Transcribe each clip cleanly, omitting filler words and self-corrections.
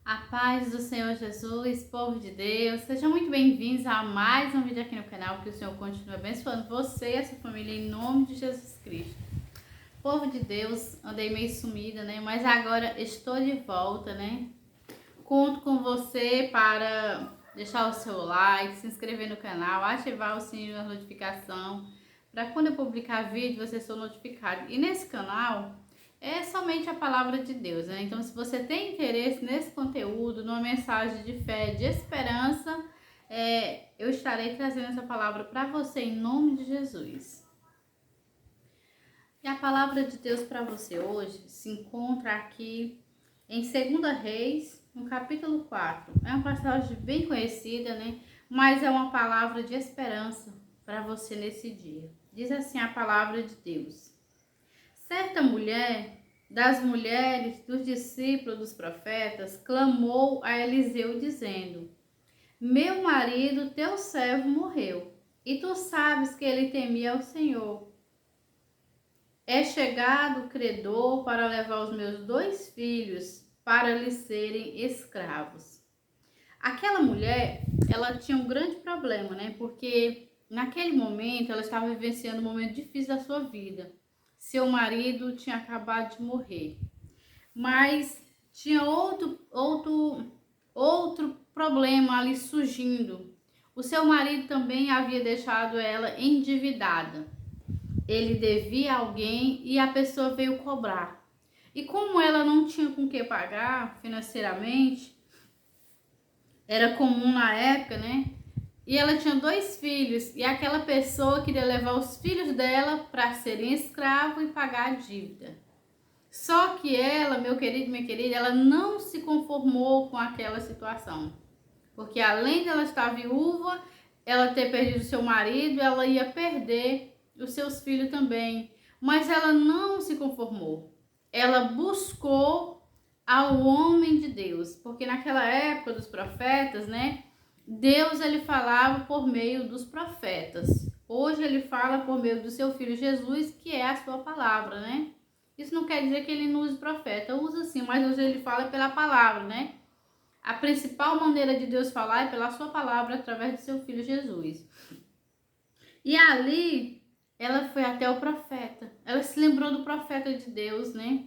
A paz do Senhor Jesus, povo de Deus, sejam muito bem-vindos a mais um vídeo aqui no canal, que o Senhor continue abençoando você e a sua família em nome de Jesus Cristo. Povo de Deus, andei meio sumida, né? Mas agora estou de volta, né? Conto com você para deixar o seu like, se inscrever no canal, ativar o sininho da notificação, para quando eu publicar vídeo você ser notificado. E nesse canal é somente a palavra de Deus, né? Então, se você tem interesse nesse conteúdo, numa mensagem de fé, de esperança, eu estarei trazendo essa palavra para você em nome de Jesus. E a palavra de Deus para você hoje se encontra aqui em 2 Reis, no capítulo 4. É uma passagem bem conhecida, né? Mas é uma palavra de esperança para você nesse dia. Diz assim a palavra de Deus: certa mulher, das mulheres dos discípulos dos profetas, clamou a Eliseu dizendo: meu marido, teu servo, morreu, e tu sabes que ele temia ao Senhor. É chegado o credor para levar os meus 2 filhos para lhes serem escravos. Aquela mulher, ela tinha um grande problema, né? Porque naquele momento ela estava vivenciando um momento difícil da sua vida. Seu marido tinha acabado de morrer, mas tinha outro problema ali surgindo. O seu marido também havia deixado ela endividada. Ele devia a alguém e a pessoa veio cobrar. E como ela não tinha com que pagar financeiramente, era comum na época, né? E ela tinha 2 filhos, e aquela pessoa queria levar os filhos dela para serem escravos e pagar a dívida. Só que ela, meu querido, minha querida, ela não se conformou com aquela situação. Porque além de ela estar viúva, ela ter perdido seu marido, ela ia perder os seus filhos também. Mas ela não se conformou. Ela buscou ao homem de Deus, porque naquela época dos profetas, né? Deus, ele falava por meio dos profetas. Hoje ele fala por meio do seu filho Jesus, que é a sua palavra, né? Isso não quer dizer que ele não use profeta, usa sim, mas hoje ele fala pela palavra, né? A principal maneira de Deus falar é pela sua palavra, através do seu filho Jesus. E ali, ela foi até o profeta. Ela se lembrou do profeta de Deus, né?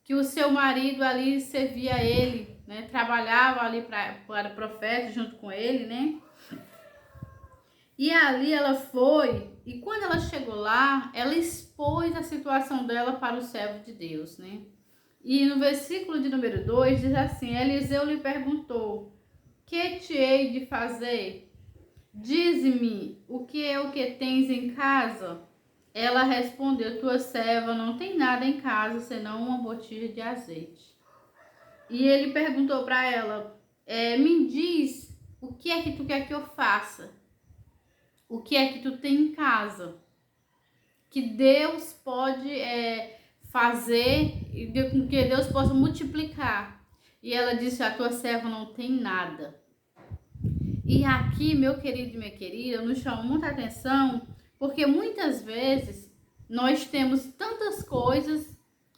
Que o seu marido ali servia a ele, né? Trabalhava ali para o profeta junto com ele, né? E ali ela foi, e quando ela chegou lá, ela expôs a situação dela para o servo de Deus, né? E no versículo de número 2 diz assim: Eliseu lhe perguntou: que te hei de fazer? Dize-me, o que é o que tens em casa? Ela respondeu: tua serva não tem nada em casa, senão uma botija de azeite. E ele perguntou para ela: me diz, o que é que tu quer que eu faça? O que é que tu tem em casa? Que Deus pode fazer e que Deus possa multiplicar. E ela disse: a tua serva não tem nada. E aqui, meu querido e minha querida, nos chama muita atenção, porque muitas vezes nós temos tantas coisas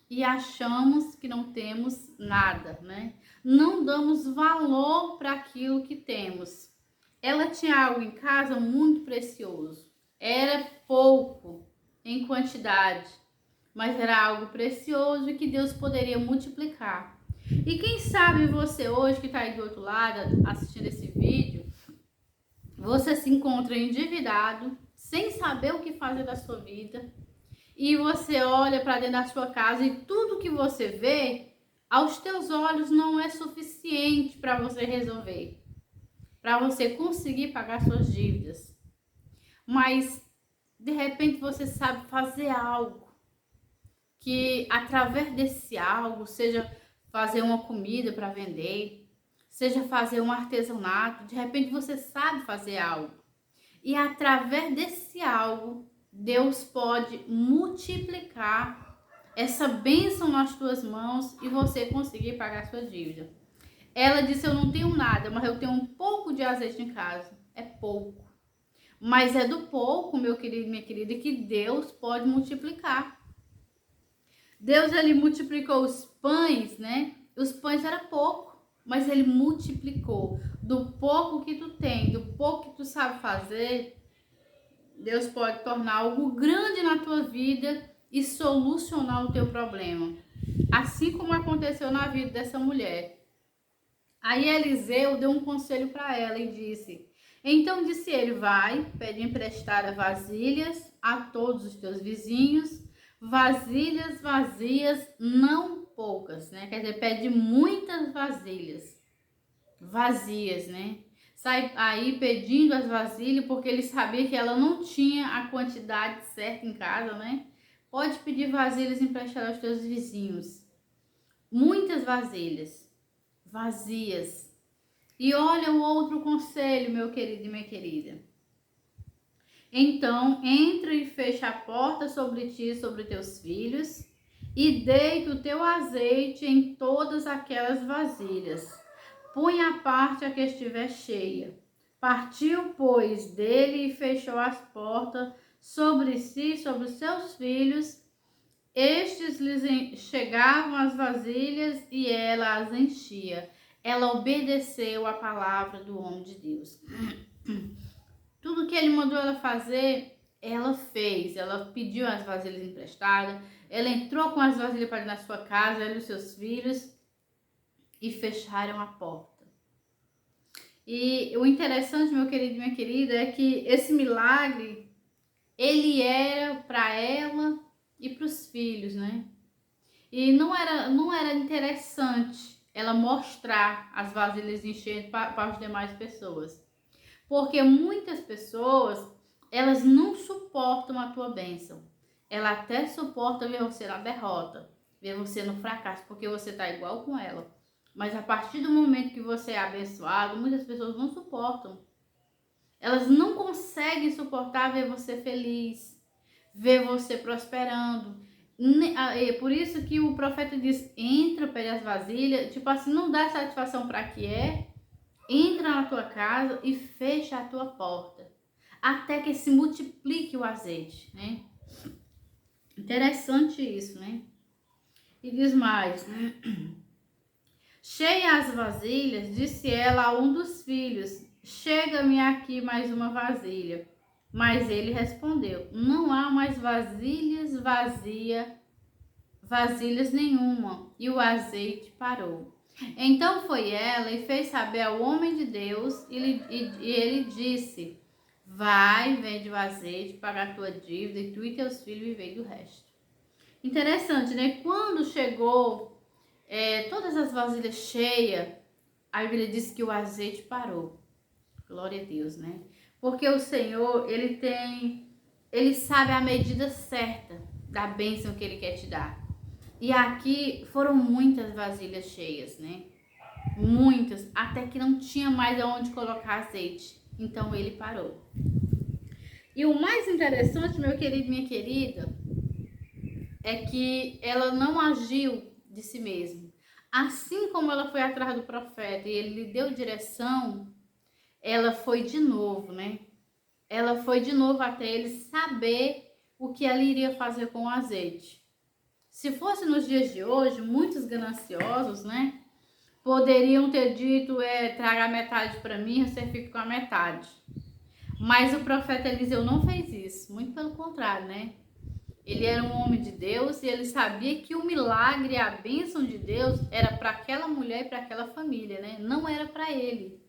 e achamos que não temos nada, né? Não damos valor para aquilo que temos. Ela tinha algo em casa muito precioso. Era pouco em quantidade, mas era algo precioso e que Deus poderia multiplicar. E quem sabe você hoje que está aí do outro lado assistindo esse vídeo, você se encontra endividado, sem saber o que fazer da sua vida, e você olha para dentro da sua casa e tudo que você vê, aos teus olhos não é suficiente para você resolver, para você conseguir pagar suas dívidas. Mas de repente você sabe fazer algo que através desse algo, seja fazer uma comida para vender, seja fazer um artesanato, de repente você sabe fazer algo. E através desse algo, Deus pode multiplicar essa bênção nas tuas mãos e você conseguir pagar sua dívida. Ela disse: eu não tenho nada, mas eu tenho um pouco de azeite em casa. É pouco. Mas é do pouco, meu querido e minha querida, que Deus pode multiplicar. Deus, ele multiplicou os pães, né? Os pães era pouco. mas ele multiplicou. Do pouco que tu tem, do pouco que tu sabe fazer, Deus pode tornar algo grande na tua vida e solucionar o teu problema. Assim como aconteceu na vida dessa mulher. Aí Eliseu deu um conselho para ela e disse: então disse ele, vai, pede emprestada vasilhas a todos os teus vizinhos, vasilhas vazias, não poucas, né? Quer dizer, pede muitas vasilhas vazias, né? Sai aí pedindo as vasilhas, porque ele sabia que ela não tinha a quantidade certa em casa, né? Pode pedir vasilhas emprestadas aos teus vizinhos. Muitas vasilhas vazias. E olha o outro conselho, meu querido e minha querida. Então, entra e fecha a porta sobre ti e sobre teus filhos, e deita o teu azeite em todas aquelas vasilhas. Põe à parte a que estiver cheia. Partiu, pois, dele e fechou as portas sobre si e sobre os seus filhos. Estes lhes chegavam as vasilhas e ela as enchia. Ela obedeceu a palavra do homem de Deus. Tudo que ele mandou ela fazer, ela fez. Ela pediu as vasilhas emprestadas. Ela entrou com as vasilhas para na sua casa, ela e os seus filhos, e fecharam a porta. E o interessante, meu querido e minha querida, é que esse milagre, ele era para ela e para os filhos, né? E não era interessante ela mostrar as vasilhas enchendo para as demais pessoas. Porque muitas pessoas, elas não suportam a tua bênção. Ela até suporta ver você na derrota, ver você no fracasso, porque você tá igual com ela. Mas a partir do momento que você é abençoado, muitas pessoas não suportam. Elas não conseguem suportar ver você feliz, ver você prosperando. É por isso que o profeta diz, entra, pede as vasilhas, tipo assim, não dá satisfação para que entra na tua casa e fecha a tua porta, até que se multiplique o azeite, né? Interessante isso, né? E diz mais, né? Cheia as vasilhas, disse ela a um dos filhos, chega-me aqui mais uma vasilha. Mas ele respondeu, não há mais vasilhas nenhuma. E o azeite parou. Então foi ela e fez saber ao homem de Deus, e ele disse, vai, vende o azeite, paga a tua dívida, e tu e teus filhos vivei do resto. Interessante, né? Quando chegou todas as vasilhas cheias, a Bíblia diz que o azeite parou. Glória a Deus, né? Porque o Senhor, ele sabe a medida certa da bênção que ele quer te dar. E aqui foram muitas vasilhas cheias, né? Muitas, até que não tinha mais aonde colocar azeite. Então ele parou. E o mais interessante, meu querido e minha querida, é que ela não agiu de si mesma. Assim como ela foi atrás do profeta e ele lhe deu direção, ela foi de novo, né? Ela foi de novo até ele saber o que ela iria fazer com o azeite. Se fosse nos dias de hoje, muitos gananciosos, né? Poderiam ter dito, traga metade para mim, você fica com a metade. Mas o profeta Eliseu não fez isso, muito pelo contrário, né? Ele era um homem de Deus e ele sabia que o milagre, a bênção de Deus era para aquela mulher e para aquela família, né? Não era para ele.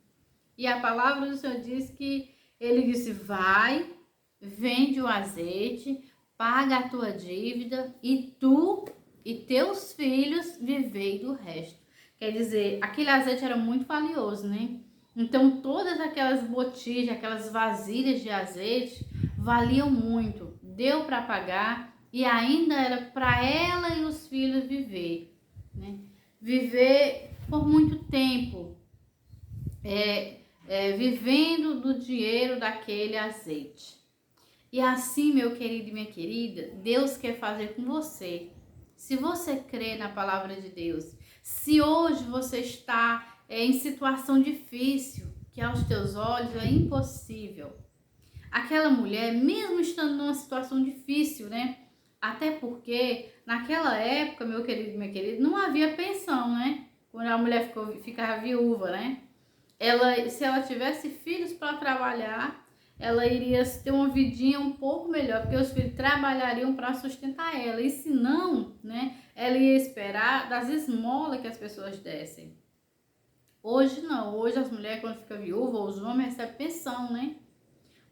E a palavra do Senhor diz que ele disse, vai, vende o azeite, paga a tua dívida e tu e teus filhos vivei do resto. Quer dizer, aquele azeite era muito valioso, né? Então todas aquelas botijas, aquelas vasilhas de azeite valiam muito. Deu para pagar e ainda era para ela e os filhos viver, né? Viver por muito tempo, vivendo do dinheiro daquele azeite. E assim, meu querido e minha querida, Deus quer fazer com você. Se você crê na palavra de Deus, se hoje você está em situação difícil, que aos teus olhos é impossível. Aquela mulher, mesmo estando numa situação difícil, né? Até porque naquela época, meu querido e minha querida, não havia pensão, né? quando a mulher ficava viúva, né? Se ela tivesse filhos para trabalhar, ela iria ter uma vidinha um pouco melhor, porque os filhos trabalhariam para sustentar ela. E se não, né, ela ia esperar das esmolas que as pessoas dessem. Hoje não, hoje as mulheres quando ficam viúvas, os homens recebem pensão, né?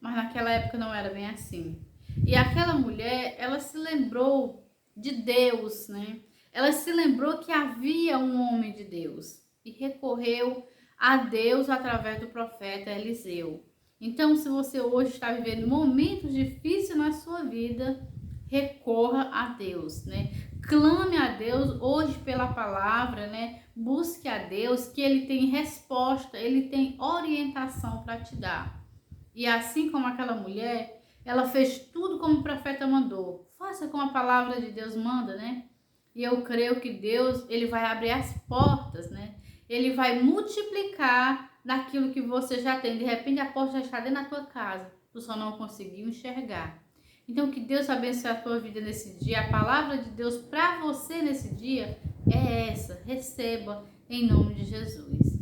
Mas naquela época não era bem assim. E aquela mulher, ela se lembrou de Deus, né? Ela se lembrou que havia um homem de Deus e recorreu a Deus através do profeta Eliseu. Então, se você hoje está vivendo momentos difíceis na sua vida, recorra a Deus, né? Clame a Deus hoje pela palavra, né? Busque a Deus, que Ele tem resposta, Ele tem orientação para te dar. E assim como aquela mulher, ela fez tudo como o profeta mandou. Faça como a palavra de Deus manda, né? E eu creio que Deus, Ele vai abrir as portas, né? Ele vai multiplicar naquilo que você já tem. De repente a porta já está dentro da tua casa, tu só não conseguiu enxergar. Então que Deus abençoe a tua vida nesse dia. A palavra de Deus para você nesse dia é essa. Receba em nome de Jesus.